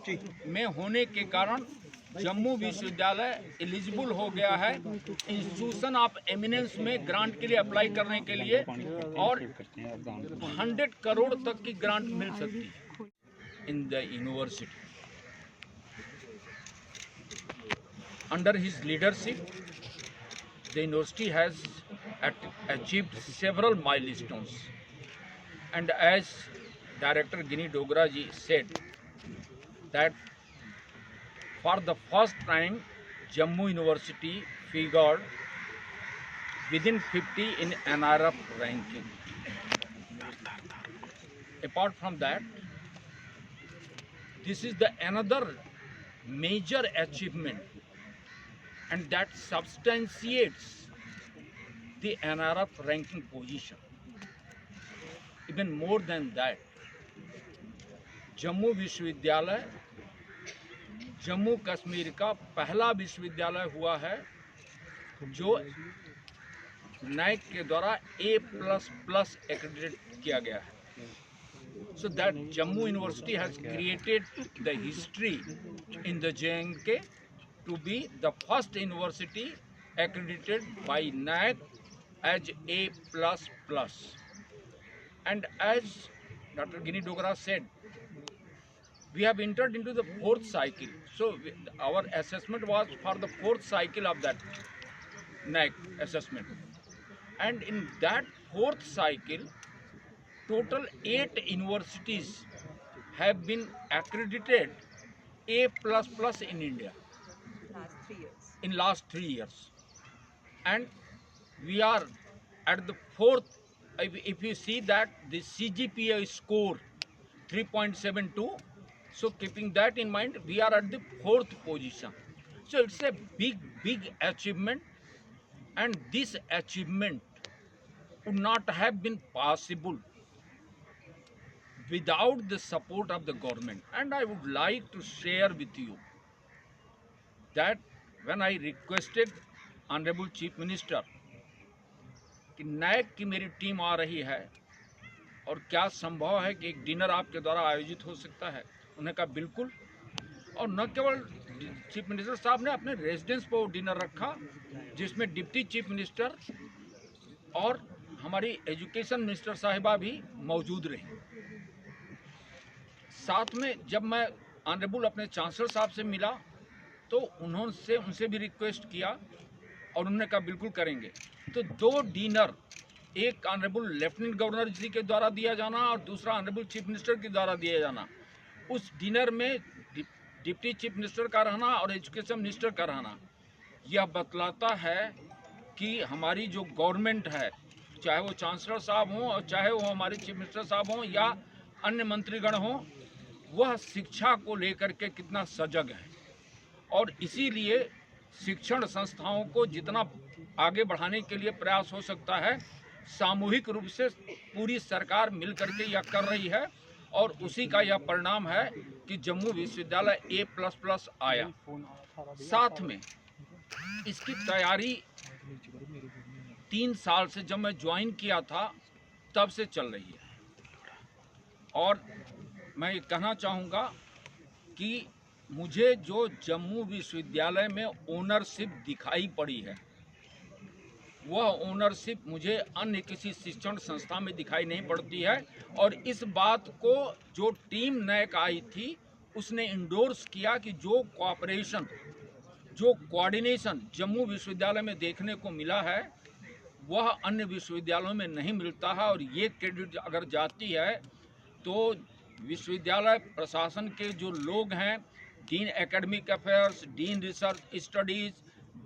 में होने के कारण जम्मू विश्वविद्यालय एलिजिबल हो गया है इंस्टीट्यूशन ऑफ एमिनेंस में ग्रांट के लिए अप्लाई करने के लिए, और 100 करोड़ तक की ग्रांट मिल सकती है in the university. Under his leadership the university has achieved several milestones, and as Director Ginny Dogra ji said that for the first time Jammu University figured within 50 in NRF ranking. Apart from that, this is the another major achievement, and that substantiates the NRF ranking position. Even more than that, Jammu विश्वविद्यालय जम्मू कश्मीर का पहला विश्वविद्यालय हुआ है जो NAAC के द्वारा A++ accredited किया गया है. So that Jammu University has created the history in the J&K to be the first university accredited by NAAC as A++. And as Dr. Ginny Dogra said, we have entered into the 4th cycle. So our assessment was for the 4th cycle of that NAAC assessment. And in that 4th cycle, total 8 universities have been accredited A++ in India. In last 3 years, and we are at the 4th. If you see that the CGPA score 3.72, so keeping that in mind, we are at the 4th position. So it's a big achievement, and this achievement would not have been possible without the support of the government. And I would like to share with you that when I requested Honorable Chief Minister कि NAAC की मेरी team आ रही है और क्या संभव है कि एक डिनर आपके द्वारा आयोजित हो सकता है, उन्हें कहा बिल्कुल. और न केवल चीफ मिनिस्टर साहब ने अपने रेजिडेंस पर डिनर रखा जिसमें डिप्टी चीफ मिनिस्टर और हमारी एजुकेशन मिनिस्टर साहिबा भी मौजूद रही. साथ में जब मैं ऑनरेबल अपने चांसलर साहब से मिला तो उनसे भी रिक्वेस्ट किया और उन्होंने कहा बिल्कुल करेंगे. तो 2 डिनर, एक ऑनरेबल लेफ्टिनेंट गवर्नर जी के द्वारा दिया जाना और दूसरा ऑनरेबल चीफ मिनिस्टर के द्वारा दिया जाना. उस डिनर में डिप्टी चीफ मिनिस्टर का रहना और एजुकेशन मिनिस्टर का रहना यह बतलाता है कि हमारी जो गवर्नमेंट है, चाहे वो चांसलर साहब हों और चाहे वो हमारे चीफ मिनिस्टर साहब हों या अन्य मंत्रीगण हों, वह शिक्षा को लेकर के कितना सजग है. और इसीलिए शिक्षण संस्थाओं को जितना आगे बढ़ाने के लिए प्रयास हो सकता है, सामूहिक रूप से पूरी सरकार मिलकर के यह कर रही है, और उसी का यह परिणाम है कि जम्मू विश्वविद्यालय A++ आया. साथ में इसकी तैयारी 3 साल से, जब मैं ज्वाइन किया था तब से चल रही है. और मैं ये कहना चाहूँगा कि मुझे जो जम्मू विश्वविद्यालय में ओनरशिप दिखाई पड़ी है, वह ओनरशिप मुझे अन्य किसी शिक्षण संस्था में दिखाई नहीं पड़ती है. और इस बात को जो टीम NAAC आई थी उसने इंडोर्स किया कि जो कोऑपरेशन, जो कोऑर्डिनेशन जम्मू विश्वविद्यालय में देखने को मिला है वह अन्य विश्वविद्यालयों में नहीं मिलता है. और ये क्रेडिट अगर जाती है तो विश्वविद्यालय प्रशासन के जो लोग हैं, dean academic affairs, dean research studies,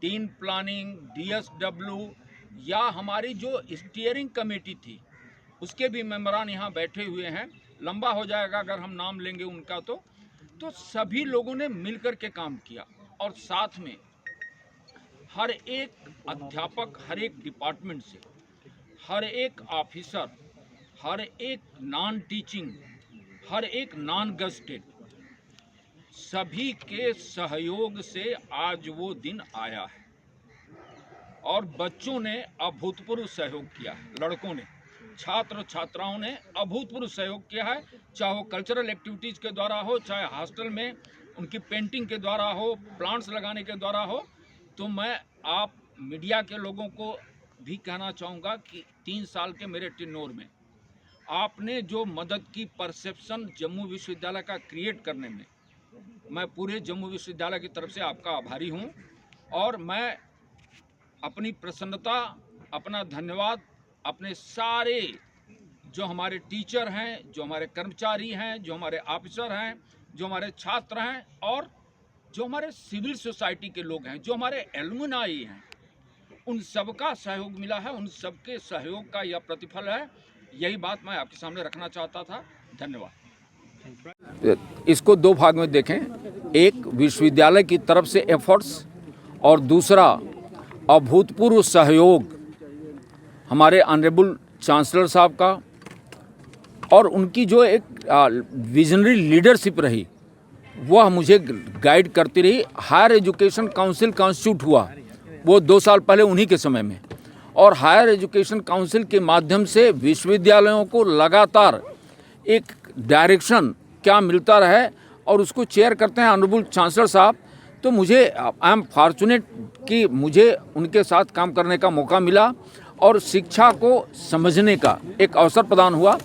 dean planning, DSW, या हमारी जो स्टीयरिंग कमेटी थी उसके भी मेंबरान यहाँ बैठे हुए हैं. लंबा हो जाएगा अगर हम नाम लेंगे उनका. तो सभी लोगों ने मिलकर के काम किया. और साथ में हर एक अध्यापक, हर एक डिपार्टमेंट से, हर एक ऑफिसर, हर एक नॉन टीचिंग, हर एक नॉन गजेटेड, सभी के सहयोग से आज वो दिन आया है. और बच्चों ने अभूतपूर्व सहयोग किया है, लड़कों ने. छात्र छात्राओं ने अभूतपूर्व सहयोग किया है, चाहे वो कल्चरल एक्टिविटीज़ के द्वारा हो, चाहे हॉस्टल में उनकी पेंटिंग के द्वारा हो, प्लांट्स लगाने के द्वारा हो। तो मैं आप मीडिया के लोगों को भी कहना चाहूँगा कि 3 साल के मेरे टेन्योर में आपने जो मदद की परसेप्शन जम्मू विश्वविद्यालय का क्रिएट करने में, मैं पूरे जम्मू विश्वविद्यालय की तरफ से आपका आभारी हूँ। और मैं अपनी प्रसन्नता, अपना धन्यवाद अपने सारे जो हमारे टीचर हैं, जो हमारे कर्मचारी हैं, जो हमारे ऑफिसर हैं, जो हमारे छात्र हैं और जो हमारे सिविल सोसाइटी के लोग हैं, जो हमारे एलुमनाई हैं, उन सबका सहयोग मिला है। उन सबके सहयोग का यह प्रतिफल है। यही बात मैं आपके सामने रखना चाहता था। धन्यवाद। इसको दो भाग में देखें, एक विश्वविद्यालय की तरफ से एफर्ट्स और दूसरा अभूतपूर्व सहयोग हमारे ऑनरेबल चांसलर साहब का, और उनकी जो एक विजनरी लीडरशिप रही वह मुझे गाइड करती रही। हायर एजुकेशन काउंसिल कॉन्स्टिट्यूट हुआ वो 2 साल पहले उन्हीं के समय में, और हायर एजुकेशन काउंसिल के माध्यम से विश्वविद्यालयों को लगातार एक डायरेक्शन क्या मिलता रहे, और उसको चेयर करते हैं ऑनरेबल चांसलर साहब। तो मुझे आई एम फॉर्चुनेट कि मुझे उनके साथ काम करने का मौका मिला और शिक्षा को समझने का एक अवसर प्रदान हुआ।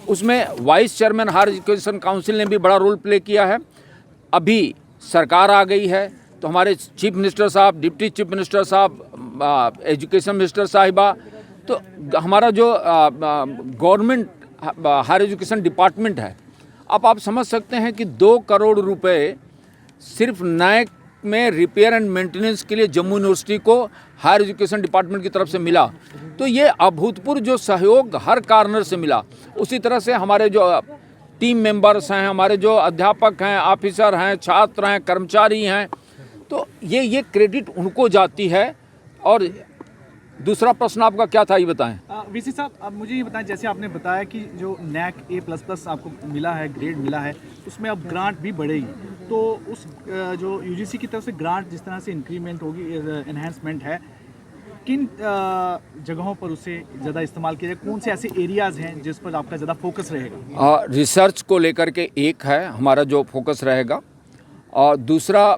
उसमें vice chairman higher education council ने भी बड़ा रोल प्ले किया है। अभी सरकार आ गई है तो हमारे चीफ मिनिस्टर साहब, डिप्टी चीफ मिनिस्टर साहब, एजुकेशन मिनिस्टर साहिबा, तो हमारा जो गवर्नमेंट हायर एजुकेशन डिपार्टमेंट है, अब आप समझ सकते हैं कि 2 करोड़ रुपए सिर्फ नैक में रिपेयर एंड मेंटेनेंस के लिए जम्मू यूनिवर्सिटी को हायर एजुकेशन डिपार्टमेंट की तरफ से मिला। तो ये अभूतपूर्व जो सहयोग हर कॉर्नर से मिला। उसी तरह से हमारे जो टीम मेंबर्स हैं, हमारे जो अध्यापक हैं, ऑफिसर हैं, छात्र हैं, कर्मचारी हैं, तो ये क्रेडिट उनको जाती है। और दूसरा प्रश्न आपका क्या था, ये बताएं। वीसी साहब, अब मुझे ये बताएं, जैसे आपने बताया कि जो नैक A++ आपको मिला है, ग्रेड मिला है, उसमें अब ग्रांट भी बढ़ेगी, तो उस जो यूजीसी की तरफ से ग्रांट जिस तरह से इंक्रीमेंट होगी, एनहेंसमेंट है, किन जगहों पर उसे ज़्यादा इस्तेमाल किया जाए? कौन से ऐसे एरियाज़ हैं जिस पर आपका ज़्यादा फोकस रहेगा? रिसर्च को लेकर के एक है हमारा जो फोकस रहेगा, और दूसरा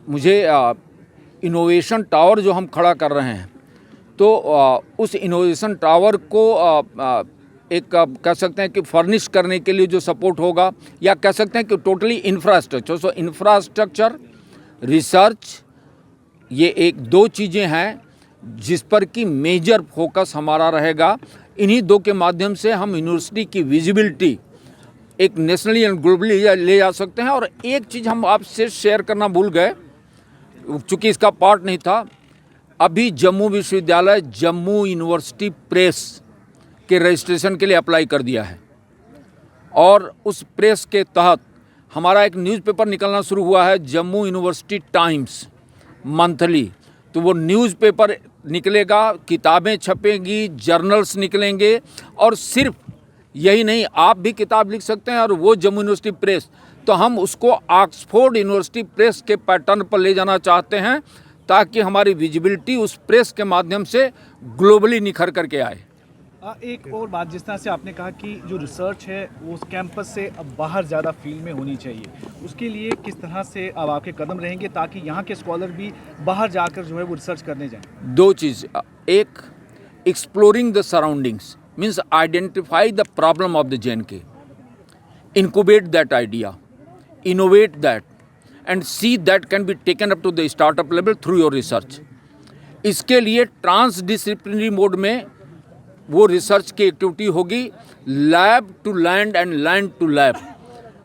मुझे इनोवेशन टावर जो हम खड़ा कर रहे हैं, तो उस इनोवेशन टावर को एक कह सकते हैं कि फर्निश करने के लिए जो सपोर्ट होगा, या कह सकते हैं कि टोटली इंफ्रास्ट्रक्चर, रिसर्च, ये 2 चीज़ें हैं जिस पर कि मेजर फोकस हमारा रहेगा। इन्हीं 2 के माध्यम से हम यूनिवर्सिटी की विजिबिलिटी एक नेशनली एंड ग्लोबली ले जा सकते हैं। और एक चीज़ हम आपसे शेयर करना भूल गए, चूँकि इसका पार्ट नहीं था, अभी जम्मू विश्वविद्यालय जम्मू यूनिवर्सिटी प्रेस के रजिस्ट्रेशन के लिए अप्लाई कर दिया है, और उस प्रेस के तहत हमारा एक न्यूज़पेपर निकलना शुरू हुआ है, जम्मू यूनिवर्सिटी टाइम्स मंथली। तो वो न्यूज़पेपर निकलेगा, किताबें छपेंगी, जर्नल्स निकलेंगे, और सिर्फ यही नहीं, आप भी किताब लिख सकते हैं, और वो जम्मू यूनिवर्सिटी प्रेस, तो हम उसको ऑक्सफोर्ड यूनिवर्सिटी प्रेस के पैटर्न पर ले जाना चाहते हैं, ताकि हमारी विजिबिलिटी उस प्रेस के माध्यम से ग्लोबली निखर करके आए। एक और बात, जिस तरह से आपने कहा कि जो रिसर्च है वो उस कैंपस से अब बाहर ज़्यादा फील्ड में होनी चाहिए, उसके लिए किस तरह से अब आपके कदम रहेंगे ताकि यहाँ के स्कॉलर भी बाहर जाकर जो है वो रिसर्च करने जाएं? 2 चीज़, एक exploring the surroundings means identify the problem of the JNK, incubate that idea, innovate that, and see that can be taken up to the startup level through your research. इसके लिए ट्रांसडिसिप्लिनरी मोड में वो research की activity होगी, lab to land and land to lab,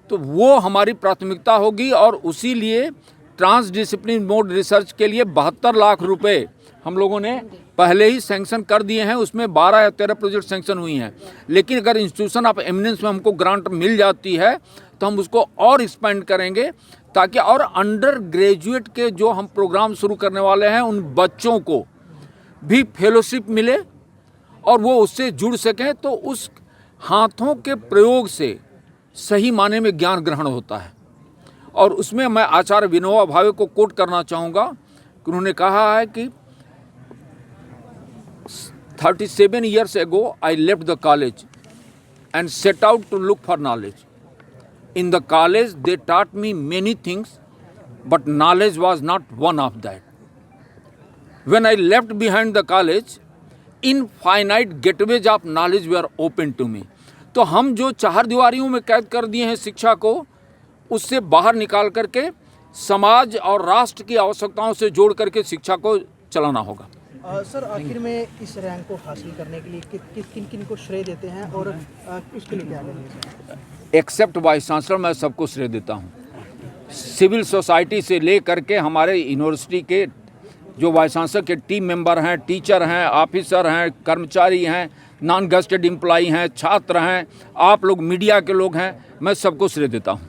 तो वो हमारी प्राथमिकता होगी। और उसी लिए ट्रांसडिसिप्लिन मोड रिसर्च के लिए 72 लाख रुपए हम लोगों ने पहले ही सैंक्शन कर दिए हैं। उसमें 12 या 13 प्रोजेक्ट सैंक्शन हुई हैं, लेकिन अगर इंस्टीट्यूशन ऑफ एमिनेंस में हमको ग्रांट मिल जाती है तो हम उसको और एक्सपेंड करेंगे, ताकि और अंडर ग्रेजुएट के जो हम प्रोग्राम शुरू करने वाले हैं उन बच्चों को भी फेलोशिप मिले और वो उससे जुड़ सकें। तो उस हाथों के प्रयोग से सही माने में ज्ञान ग्रहण होता है। और उसमें मैं आचार्य विनोबा भावे को कोट करना चाहूँगा कि उन्होंने कहा है कि 37 years ago, I left the college and set out to look for knowledge. In the college, they taught me many things, but knowledge was not one of that. When I left behind the college, infinite gateways of knowledge were open to me. तो हम जो चार दीवारियों में कैद कर दिए हैं शिक्षा को, उससे बाहर निकाल करके समाज और राष्ट्र की आवश्यकताओं से जोड़ करके शिक्षा को चलाना होगा। सर, आखिर में इस रैंक को हासिल करने के लिए किन किन को श्रेय देते हैं और उसके लिए क्या करेंगे? एक्सेप्ट वाइस चांसलर, मैं सबको श्रेय देता हूँ। सिविल सोसाइटी से ले करके हमारे यूनिवर्सिटी के जो वाइस चांसलर के टीम मेंबर हैं, टीचर हैं, ऑफिसर हैं, कर्मचारी हैं, नॉन गेस्टेड एम्प्लॉई हैं, छात्र हैं, आप लोग मीडिया के लोग हैं, मैं सबको श्रेय देता हूँ।